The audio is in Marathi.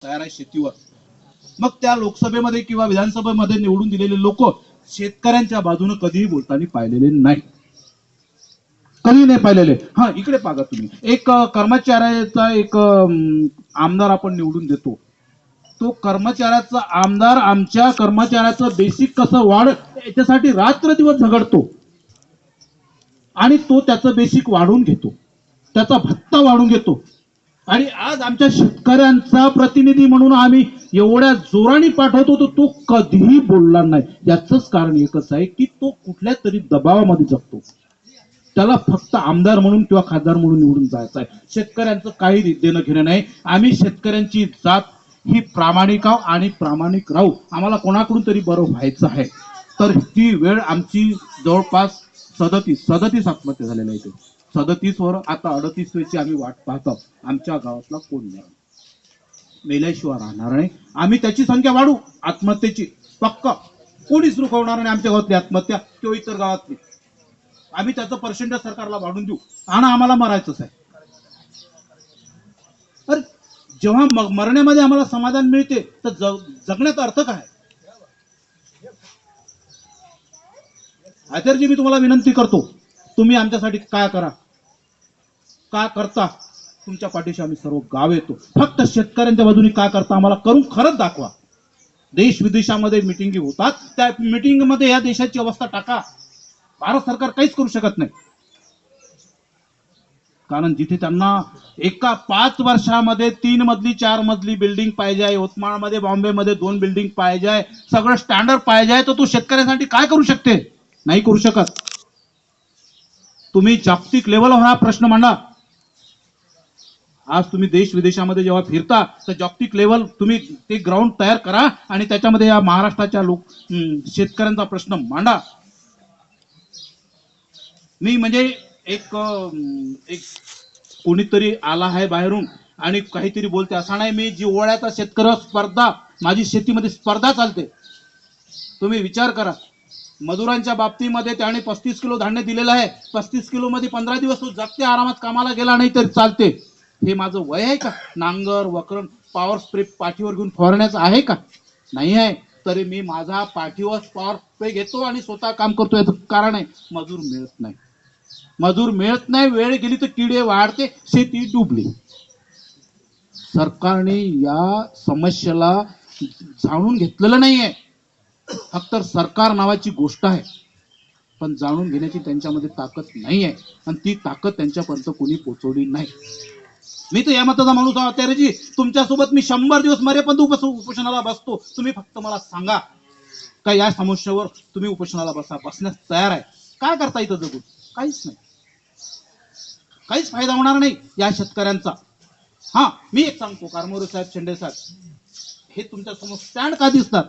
तयार आहे शेतीवर. मग त्या लोकसभेमध्ये किंवा विधानसभेमध्ये निवडून दिलेले लोक शेतकऱ्यांच्या बाजूने कधीही बोलताना पाहिलेले नाही, कधी नाही पाहिलेले. हा, इकडे पाहा तुम्ही, एक कर्मचाऱ्याचा एक आमदार आपण निवडून देतो. तो कर्मचाऱ्याचा आमदार आमच्या कर्मचाऱ्याचं बेसिक कसं वाढ याच्यासाठी रात्र दिवस झगडतो आणि तो त्याचं बेसिक वाढवून घेतो, त्याचा भत्ता वाढवून घेतो. आणि आज आमच्या शेतकऱ्यांचा प्रतिनिधी म्हणून आम्ही एवढ्या जोराने पाठवतो तर तो कधीही बोलला नाही. याचंच कारण एकच आहे की तो कुठल्या तरी दबावामध्ये जगतो. त्याला फक्त आमदार म्हणून किंवा खासदार म्हणून निवडून जायचं आहे. शेतकऱ्यांचं काही देणं घेणं नाही. आम्ही शेतकऱ्यांची जात ही प्रामाणिक आहो आणि प्रामाणिक राहू. आम्हाला कोणाकडून तरी बरं व्हायचं आहे. तर ती वेळ आमची जवळपास 37 आत्महत्या झालेल्या आहेत. 37 वर आता 38 वेळची आम्ही वाट पाहतो. आमच्या गावातला कोण नाही, मेल्याशिवाय राहणार नाही. आम्ही त्याची संख्या वाढू, आत्महत्येची पक्का. कोणीच रुखवणार नाही आमच्या गावातली आत्महत्या किंवा इतर गावातली. आम्ही त्याचं पर्सेंटेज सरकारला वाढून देऊ आणि आम्हाला मरायचंच आहे. अरे जेव्हा मरण्यामध्ये आम्हाला समाधान मिळते तर जगण्याचा अर्थ काय? आचार्यजी, मी तुम्हाला विनंती करतो, तुम्ही आमच्यासाठी काय करा, काय करता, तुमच्या पाठीशी आम्ही सर्व गाव येतो. फक्त शेतकऱ्यांच्या बाजूने काय करता आम्हाला करून खरंच दाखवा. देश विदेशामध्ये मिटिंगी होतात, त्या मिटिंग मध्ये या देशाची अवस्था टाका. भारत सरकार काहीच करू शकत नाही, कारण जिथे त्यांना एका 5 वर्षामध्ये 3 मजली 4 मजली बिल्डिंग पाहिजे, यवतमाळमध्ये बॉम्बेमध्ये 2 बिल्डिंग पाहिजे, सगळं स्टँडर्ड पाहिजे, तर तो शेतकऱ्यांसाठी काय करू शकते? नाही करू शकत. तुम्ही जागतिक लेवलवर हा प्रश्न मांडा. आज तुम्ही देश विदेशामध्ये जेव्हा फिरता तर जागतिक लेवल तुम्ही ते ग्राउंड तयार करा आणि त्याच्यामध्ये या महाराष्ट्राच्या शेतकऱ्यांचा प्रश्न मांडा. मी म्हणजे एक कोणीतरी आला आहे बाहेरून आणि काहीतरी बोलते असा नाही. मी जिव्हाळ्याचा शेतकरी, स्पर्धा, माझी शेतीमध्ये स्पर्धा चालते. तुम्ही विचार करा, मजुरांच्या बाबतीमध्ये त्याने 35 किलो धान्य दिलेलं आहे. 35 किलो मध्ये 15 दिवस तो जगते, आरामात कामाला गेला नाही तरी चालते. हे माझं वय आहे का? नांगर वकरण पॉवर स्प्रे पाठीवर घेऊन फवारण्याचं आहे का? नाही आहे. तरी मी माझा पाठीवर पॉवर स्प्रे घेतो आणि स्वतः काम करतो. याचं कारण आहे मजूर मिळत नाही. मजूर मिळत नाही, वेळ गेली तर किडे वाढते, शेती डुबली. सरकारने या समस्येला जाणून घेतलेलं नाहीये. फक्त सरकार नावाची गोष्ट आहे, पण जाणून घेण्याची त्यांच्यामध्ये ताकद नाही आहे आणि ती ताकद त्यांच्यापर्यंत कोणी पोहोचवली नाही. मी तर या मताचा माणूस आहोत. त्याची तुमच्यासोबत मी 100 दिवस मरेपर्यंत उपोषणाला बसतो. तुम्ही फक्त मला सांगा का या समस्येवर तुम्ही उपोषणाला बसण्यास तयार आहे. काय करता इथं जगून? काहीच नाही, काहीच फायदा होणार नाही या शेतकऱ्यांचा. हा, मी एक सांगतो, कारमोरे साहेब, शेंडे साहेब, हे तुमच्या समोर स्टँड का दिसतात?